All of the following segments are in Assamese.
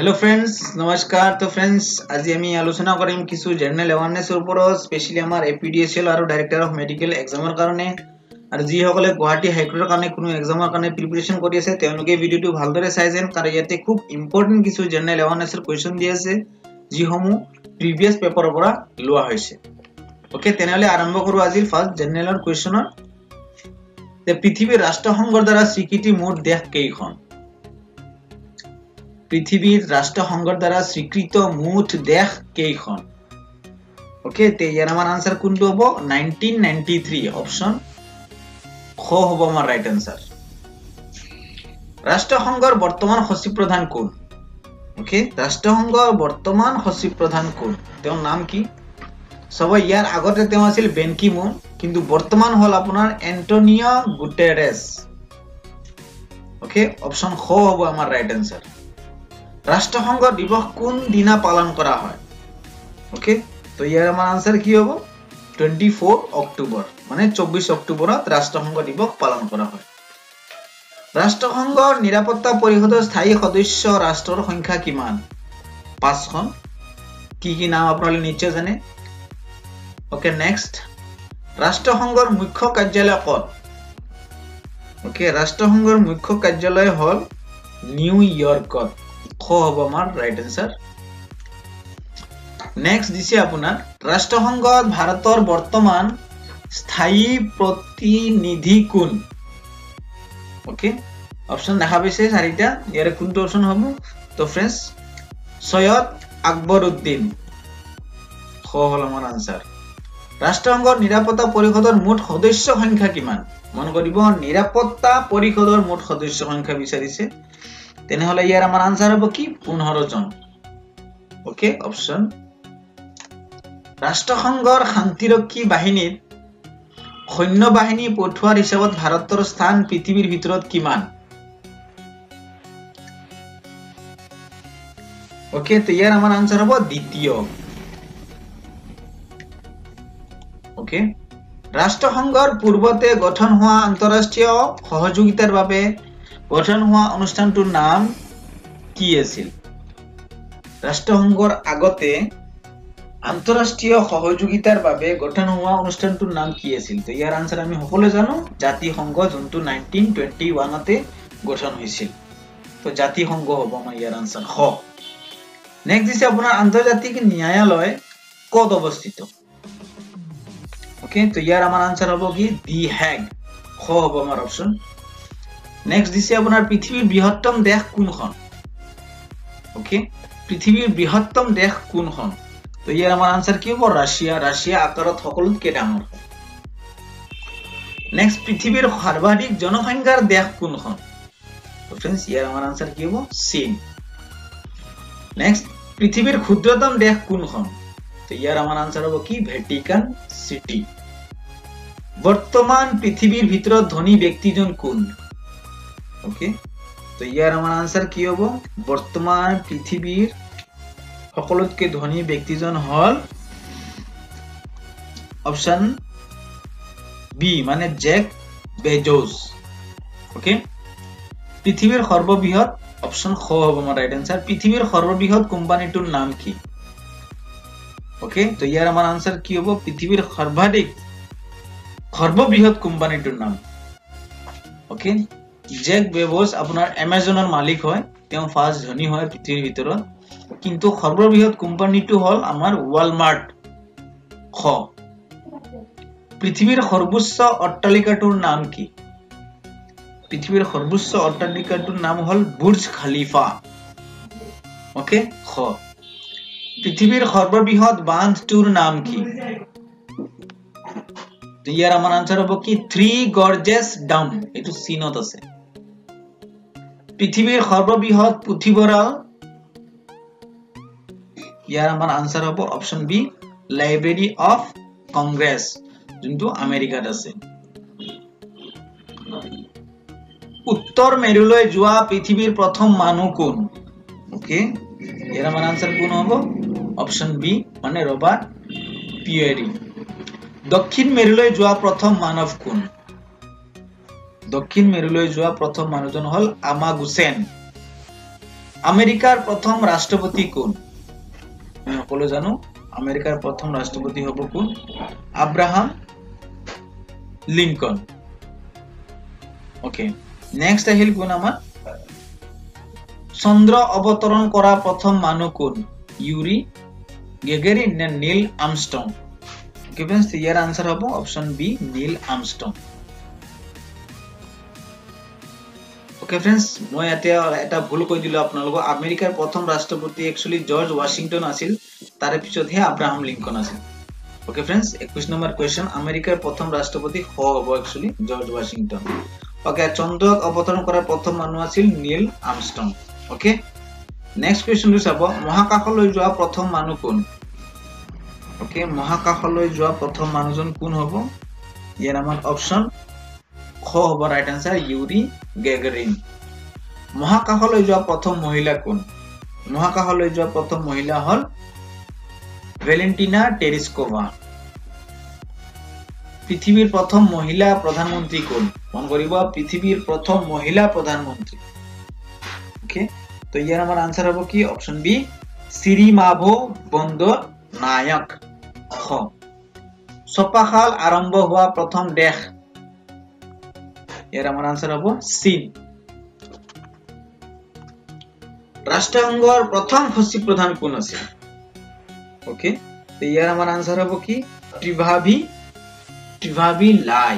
हेलो फ्रेंड्स नमस्कार। तो फ्रेंड्स आज आमी आलोचना करिम किछु जनरल अवेयरनेस ऊपर स्पेशली आमार एपीडीएसएल और डायरेक्टर ऑफ मेडिकल एग्जाমৰ কাৰণে আৰু যি সকলে গুৱাহাটী হাইকোৰ্টৰ কাৰণে কোনো এক্সামৰ কাৰণে প্ৰিপাৰেচন কৰি আছে তেওঁলোকে ভিডিওটো ভালদৰে চাই যেন কাৰণ ইয়াতে খুব ইম্পৰ্টেন্ট কিছু জেনাৰেল অ্যাৱাৰনেছৰ কোৱেশ্চন দি আছে যিসমূহ প্ৰিভিয়াস পেপাৰৰ পৰা লোৱা হৈছে। ওকে তেনেহলে আৰম্ভ কৰো আজিৰ ফাৰ্স্ট জেনাৰেলৰ কোৱেশ্চনৰ। তে পৃথিৱীৰ ৰাষ্ট্ৰসংঘৰ দ্বাৰা স্বীকৃতি মুঠ দেশ কেইখন? পৃথিৱীৰ ৰাষ্ট্ৰসংঘৰ দ্বাৰা স্বীকৃত মুঠ দেশ কেইখন? ওকে তে ইয়াৰ আমাৰ আনসাৰ কোনটো হ'ব? 1993 অপচন খ হ'ব আমাৰ ৰাইট আনসাৰ। ৰাষ্ট্ৰসংঘৰ বৰ্তমান সচিব প্ৰধান কোন? ওকে ৰাষ্ট্ৰসংঘৰ বৰ্তমান সচিব প্ৰধান কোন? তেওঁৰ নাম কি? সব ইয়াৰ আগতে তেওঁ আছিল বেন কি মুন কিন্তু বৰ্তমান হল আপোনাৰ এন্টোনিও গুটেৰেছ। ওকে অপচন খ হ'ব আমাৰ ৰাইট আনসাৰ। राष्ट्रसंघ दिवस কোন দিনা পালন কৰা হয়? ওকে তো ইয়াৰ আমাৰ আনসাৰ কি হ'ব? 24 অক্টোবৰ মানে 24 অক্টোবৰত ৰাষ্ট্ৰসংঘ দিৱস পালন কৰা হয়। ৰাষ্ট্ৰসংঘৰ নিৰাপত্তা পৰিষদৰ স্থায়ী সদস্য ৰাষ্ট্ৰৰ সংখ্যা কিমান? 5খন। কি কি নাম আপোনালোকে নিশ্চয় জানে। ওকে নেক্সট ৰাষ্ট্ৰসংঘৰ মুখ্য কাৰ্যালয় ক'ত? ওকে ৰাষ্ট্ৰসংঘৰ মুখ্য কাৰ্যালয় হ'ল নিউয়ৰ্কত। খ হ'ব আমাৰ ৰাইট আনসাৰ। নেক্সট দিছে আপোনাৰ ৰাষ্ট্ৰসংঘত ভাৰতৰ বৰ্তমান স্থায়ী প্ৰতিনিধি কোন? ওকে অপচন দেখা পাইছে চাৰিটা, ইয়াৰে কোনটো অপচন হ'ব? তো फ्रेंड्स সৈয়দ আকবৰউদ্দিন। খ হ'ল আমাৰ আনসাৰ। ৰাষ্ট্ৰসংঘৰ নিৰাপত্তা পৰিষদৰ মুঠ সদস্য সংখ্যা কিমান? মন কৰিব নিৰাপত্তা পৰিষদৰ মুঠ সদস্য সংখ্যা বিচাৰিছে তেনেহলে ইয়াৰ আমাৰ আনসাৰ হ'ব কি? 15 জন। Okay option. ৰাষ্ট্ৰসংঘৰ শান্তিৰক্ষী বাহিনীত সৈন্য বাহিনী পঠোৱাৰ হিচাপত ভাৰতৰ স্থান পৃথিৱীৰ ভিতৰত কিমান? ওকে তো ইয়াৰ আমাৰ আনসাৰ হ'ব দ্বিতীয়। ওকে ৰাষ্ট্ৰসংঘৰ পূৰ্বতে গঠন হোৱা আন্তঃৰাষ্ট্ৰীয় সহযোগিতাৰ বাবে গঠন হোৱা অনুষ্ঠানটোৰ নাম কি আছিল? ৰাষ্ট্ৰসংঘৰ আগতে আন্তঃৰাষ্ট্ৰীয় সহযোগিতাৰ বাবে গঠন হোৱা অনুষ্ঠানটোৰ নাম কি আছিল? তো ইয়াৰ আনসাৰ আমি সকলোৱে জানো জাতিসংঘ, যোনটো 1921 তে গঠন হৈছিল। তো জাতিসংঘ হ'ব আমাৰ ইয়াৰ আনসাৰ খ। নেক্সট দিছে আপোনাৰ আন্তৰ্জাতিক ন্যায়ালয় ক'ত অৱস্থিত? ওকে তো ইয়াৰ আমাৰ আনসাৰ হ'ব কি? দি হেগ। খ হ'ব আমাৰ অপচন। নেক্সট দিছে আপোনাৰ পৃথিৱীৰ বৃহত্তম দেশ কোনখন? ওকে পৃথিৱীৰ বৃহত্তম দেশ কোনখন? তো ইয়াৰ আমাৰ আনসাৰ কি হ'ব? ৰাছিয়া। ৰাছিয়া আকাৰত সকলোতকৈ ডাঙৰ। নেক্সট পৃথিৱীৰ সৰ্বাধিক জনসংখ্যাৰ দেশ কোনখন? তো फ्रेंड्स ইয়াৰ আমাৰ আনসাৰ কি হ'ব? চীন। নেক্সট পৃথিৱীৰ ক্ষুদ্ৰতম দেশ কোনখন? তো ইয়াৰ আমাৰ আনসাৰ হ'ব কি? ভ্যাটিকান সিটি। বৰ্তমান পৃথিৱীৰ ভিতৰত ধনী ব্যক্তিজন কোন? ওকে তো ইয়াৰ আমাৰ আনসাৰ কি হ'ব? বৰ্তমান পৃথিৱীৰ সকলোতকৈ ধনী ব্যক্তিজন হল অপচন বি মানে জেক বেজোস। ওকে পৃথিৱীৰ সৰ্ববৃহৎ অপচন খ হ'ব আমাৰ ৰাইট আনসাৰ। পৃথিৱীৰ সৰ্ববৃহৎ কোম্পানীটোৰ নাম কি? ওকে তো ইয়াৰ আমাৰ আনসাৰ কি হ'ব? পৃথিৱীৰ সৰ্ববৃহৎ কোম্পানীটোৰ নাম। ওকে জেক বেজোস আপোনাৰ এমাজনৰ মালিক হয়, তেওঁ ফাৰ্স্ট ধনী হয় পৃথিৱীৰ ভিতৰত, কিন্তু সৰ্ববৃহৎ কোম্পানীটো হল আমাৰ ওয়ালমাৰ্ট। খ পৃথিৱীৰ সৰ্বোচ্চ অট্টালিকাটোৰ নাম কি? পৃথিৱীৰ সৰ্বোচ্চ অট্টালিকাটোৰ নাম হল বুৰ্জ খালিফা। ওকে খ পৃথিৱীৰ সৰ্ববৃহৎ বান্ধটোৰ নাম কি? তো ইয়াৰ আমাৰ আনসাৰ হ'ব কি? থ্ৰী গৰ্জেছ ডাম। এইটো চীনত আছে। পৃথিৱীৰ সৰ্ববৃহৎ পুথিভঁৰাল, ইয়াৰ আমাৰ আনসাৰ হ'ব option B library of Congress, যোনটো আমেৰিকাত আছে। উত্তৰ মেৰুলৈ যোৱা পৃথিৱীৰ প্ৰথম মানুহ কোন? ওকে ইয়াৰ আমাৰ আনসাৰ কোন হ'ব? অপচন বি মানে ৰবাৰ্ট পিয়েৰি। দক্ষিণ মেৰুলৈ যোৱা প্ৰথম মানৱ কোন? দক্ষিণ মেৰুলৈ যোৱা প্ৰথম মানুহজন হল আমাগুছেন। আমেৰিকাৰ প্ৰথম ৰাষ্ট্ৰপতি কোন আমি সকলো জানো আমেৰিকাৰ প্ৰথম ৰাষ্ট্ৰপতি হ'ব কোন আব্ৰাহাম লিংকন ওকে নেক্সট আহিল কোন আমাৰ চন্দ্ৰ অৱতৰণ কৰা প্ৰথম মানুহ কোন ইউৰি গেগাৰিন নে নীল আৰ্মষ্ট্ৰং ওকে फ्रेंड्स ইয়াৰ আনসাৰ হ'ব option B Neil Armstrong okay friends মই এটা ভুল কৈ দিলো আপোনালোকক আমেৰিকাৰ প্ৰথম ৰাষ্ট্ৰপতি একচুয়ালি জৰ্জ ওয়াশিংটন আছিল তাৰে পিছতহে আব্ৰাহাম লিংকন আছিল ওকে फ्रेंड्स 21 নম্বৰ কোৱেশ্চন আমেৰিকাৰ প্ৰথম ৰাষ্ট্ৰপতি হ'ব একচুয়ালি জৰ্জ ওয়াশিংটন ওকে চন্দ্ৰত অৱতৰণ কৰা প্ৰথম মানুহ আছিল নীল আৰ্মষ্ট্ৰং ওকে নেক্সট কোৱেশ্চন টো চাব মহাকাশলৈ যোৱা প্ৰথম মানুহ কোন ওকে মহাকাশলৈ যোৱা প্ৰথম মানুহজন কোন হ'ব ইয়াৰ আমাৰ অপশন খ হ'ব ৰাইট আনসাৰ ইউৰি গেগাৰিন মহাকাশলৈ যোৱা প্ৰথম মহিলা কোন মহাকাশলৈ যোৱা প্ৰথম মহিলা হল ভেলেন্টিনা টেৰেস্কোভা পৃথিৱীৰ প্ৰথম মহিলা প্ৰধানমন্ত্ৰী কোন মন কৰিব পৃথিৱীৰ প্ৰথম মহিলা প্ৰধানমন্ত্ৰী ওকে তো ইয়াৰ আমাৰ আনসাৰ হ'ব কি অপশন বি শ্ৰীমাভো বন্দৰনায়ক খ ছপাখাল আৰম্ভ হোৱা প্ৰথম দেশ ইয়াৰ আমাৰ আনসাৰ হ'ব চীন ৰাষ্ট্ৰসংঘৰ প্ৰথম সচিব প্ৰধান কোন আছিল ওকে তো ইয়াৰ আমাৰ আনসাৰ হ'ব কি ত্ৰিভাবি লাই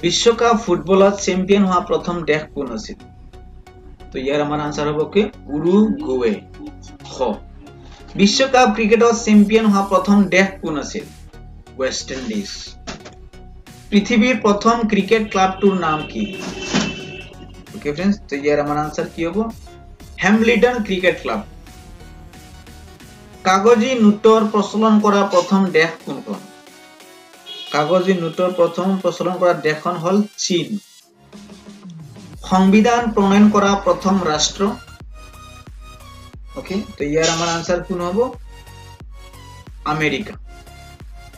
বিশ্বকাপ ফুটবলত চেম্পিয়ন হোৱা প্ৰথম দেশ কোন আছিল তো ইয়াৰ আমাৰ আনসাৰ হ'ব কি উৰুগুৱে খ বিশ্বকাপ ক্ৰিকেটত চেম্পিয়ন হোৱা প্ৰথম দেশ কোন আছিল ওয়েস্ট ইন্ডিজ পৃথিৱীৰ প্ৰথম ক্ৰিকেট ক্লাবটোৰ নাম কি ওকে फ्रेंड्स তো ইয়াৰ আমাৰ আনসাৰ কি হ'ব হ্যাম্বলিটন ক্ৰিকেট ক্লাব কাগজি নোটৰ প্ৰচলন কৰা প্ৰথম দেশ কোনখন কাগজি নোটৰ প্ৰথম প্ৰচলন কৰা দেশখন হল চীন সংবিধান প্ৰণয়ন কৰা প্ৰথম ৰাষ্ট্ৰ ওকে তো ইয়াৰ আমাৰ আনসাৰ কোন হ'ব আমেৰিকা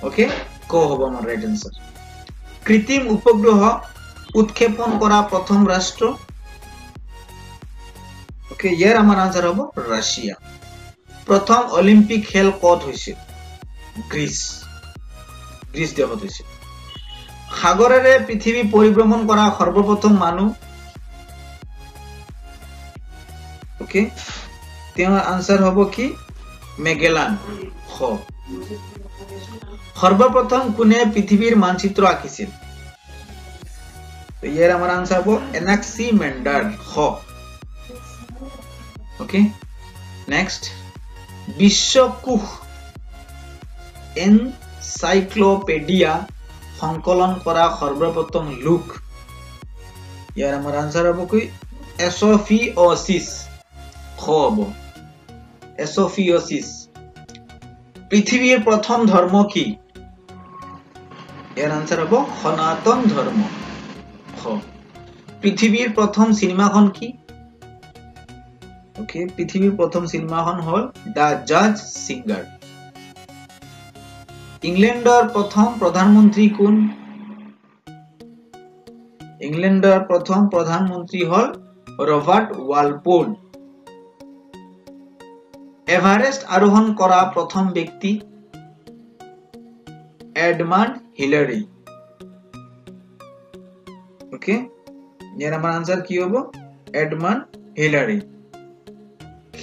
ওকে ক হ'ব আমাৰ ৰাইট আনসাৰ কৃত্ৰিম উপগ্ৰহ উৎক্ষেপণ কৰা প্ৰথম ৰাষ্ট্ৰ ওকে ইয়াৰ আমাৰ আনসাৰ হ'ব ৰাছিয়া প্ৰথম অলিম্পিক খেল ক'ত হৈছিল গ্ৰীচ দেশত হৈছিল সাগৰেৰে পৃথিৱী পৰিভ্ৰমণ কৰা সৰ্বপ্ৰথম মানুহ ওকে তেওঁৰ আনসাৰ হ'ব কি মেগেলান খ সৰ্বপ্ৰথম কোনে পৃথিৱীৰ মানচিত্ৰ আঁকিছিল তো ইয়াৰ আমাৰ আনসাৰ হ'ব এনাক্সিমেণ্ডাৰ খ ওকে নেক্সট বিশ্বকোষ এনসাইক্লোপিডিয়া সংকলন কৰা সৰ্বপ্ৰথম লোক ইয়াৰ আমাৰ আনসাৰ হ'ব কি এছফিঅচিছ খ হ'ব এছফিঅচিছ পৃথিৱীৰ প্ৰথম ধৰ্ম কি ইয়াৰ আনসাৰ হ'ব সনাতন ধৰ্ম খ পৃথিৱীৰ প্ৰথম সিনেমাখন কি ওকে পৃথিৱীৰ প্ৰথম সিনেমাখন হল দা জাজ সিঙ্গাৰ ইংলেণ্ডৰ প্ৰথম প্ৰধানমন্ত্ৰী কোন ইংলেণ্ডৰ প্ৰথম প্ৰধানমন্ত্ৰী হল ৰবাৰ্ট ওয়ালপোল এভাৰেষ্ট আৰোহণ কৰা প্ৰথম ব্যক্তি এডমাণ্ড হিলাৰী ওকে ইয়াৰ আমাৰ আনসাৰ কি হ'ব এডমাণ্ড হিলাৰী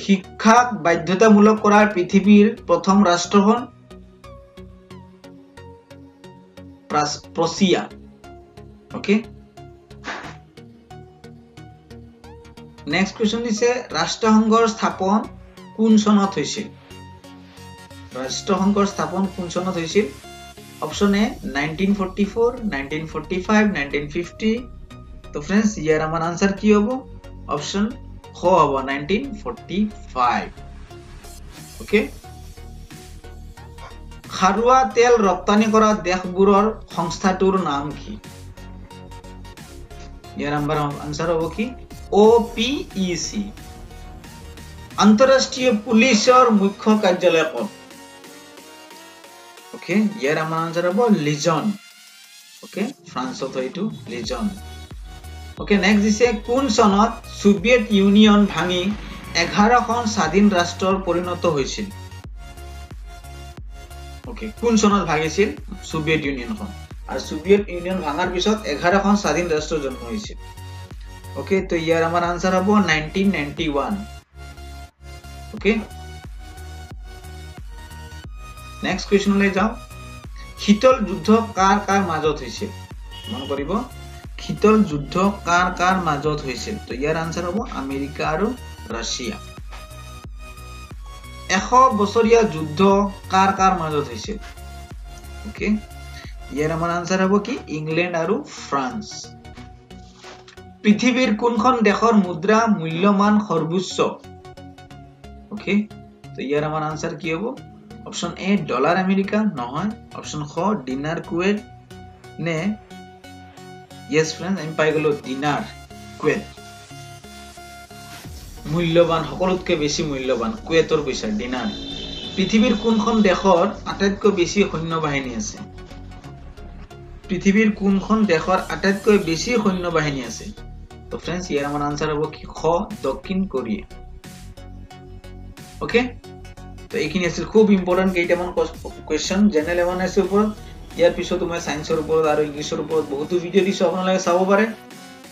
শিক্ষাক বাধ্যতামূলক কৰাৰ পৃথিৱীৰ প্ৰথম ৰাষ্ট্ৰখন প্ৰছিয়া ওকে নেক্সট কোৱেশ্চন দিছে ৰাষ্ট্ৰসংঘৰ স্থাপন কোন চনত হৈছিল ৰাষ্ট্ৰসংঘৰ স্থাপন কোন চনত হৈছিল অপশন এ 1944 1945 1950 তো फ्रेंड्स ইয়াৰ আমাৰ আনসাৰ কি হ'ব অপশন খ হ'ব 1945 ওকে খাৰুৱা তেল ৰপ্তানি কৰা দেশবোৰৰ সংস্থাটোৰ নাম কি ইয়াৰ আমাৰ আনসাৰ হ'ব কি OPEC আন্তঃৰাষ্ট্ৰীয় পুলিচৰ মুখ্য কাৰ্যালয় ক'ত ওকে ইয়াৰ আমাৰ আনসাৰ হ'ব লিজন ওকে ফ্ৰান্সত হয়তো লিজন ওকে নেক্সট দিছে কোন চনত সোভিয়েট ইউনিয়ন ভাঙি 11খন স্বাধীন ৰাষ্ট্ৰৰ পৰিণত হৈছিল ওকে কোন চনত ভাগিছিল সোভিয়েত ইউনিয়নখন আৰু সোভিয়েত ইউনিয়ন ভাঙাৰ পিছত 11খন স্বাধীন ৰাষ্ট্ৰ জন্ম হৈছিল ওকে তো ইয়াৰ আমাৰ আনসাৰ হ'ব 1991 ওকে নেক্সট কোৱেশ্চনলৈ যাও শীতল যুদ্ধ কাৰ কাৰ মাজত হৈছিল মন কৰিব শীতল যুদ্ধ কাৰ কাৰ মাজত হৈছিল তো ইয়াৰ আনসাৰ হ'ব আমেৰিকা আৰু ৰাছিয়া 100 বছৰীয়া যুদ্ধ কাৰ কাৰ মাজত হৈছিল ওকে ইয়াৰ আমাৰ আনসাৰ হ'ব কি ইংলেণ্ড আৰু ফ্ৰান্স পৃথিৱীৰ কোনখন দেশৰ মুদ্ৰা মূল্যমান সৰ্বোচ্চ ওকে তো ইয়াৰ আমাৰ আনসাৰ কি হ'ব অপচন এ ডলাৰ আমেৰিকা নহয় অপচন খ ডিনাৰ কুৱেট নে yes friends আমি পাই গলো ডিনাৰ কুৱেট মূল্যবান সকলোতকৈ বেছি মূল্যবান কুৱেটৰ পইচা ডিনাৰ পৃথিৱীৰ কোনখন দেশৰ আটাইতকৈ বেছি সৈন্য বাহিনী আছে পৃথিৱীৰ কোনখন দেশৰ আটাইতকৈ বেছি সৈন্য বাহিনী আছে তো फ्रेंड्स ইয়াৰ আমাৰ আনসাৰ হ'ব কি খ দক্ষিণ কোৰিয়া ওকে তো এইখিনি আছিল খুব ইম্পৰ্টেন্ট কেইটামান কোৱেশ্চন জেনাৰেল এৱাৰনেছৰ ওপৰত ইয়াৰ পিছত মই সায়েন্সৰ ওপৰত আৰু ইংলিছৰ ওপৰত বহুতো ভিডিও দিছো আপোনালোকে চাব পাৰে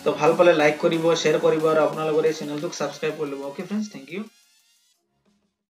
তো ভাল পালে লাইক কৰিব শেয়াৰ কৰিব আৰু আপোনালোকৰ এই চেনেলটোক সাবস্ক্ৰাইব কৰি ল'ব ওকে फ्रेंड्स থ্যাংক ইউ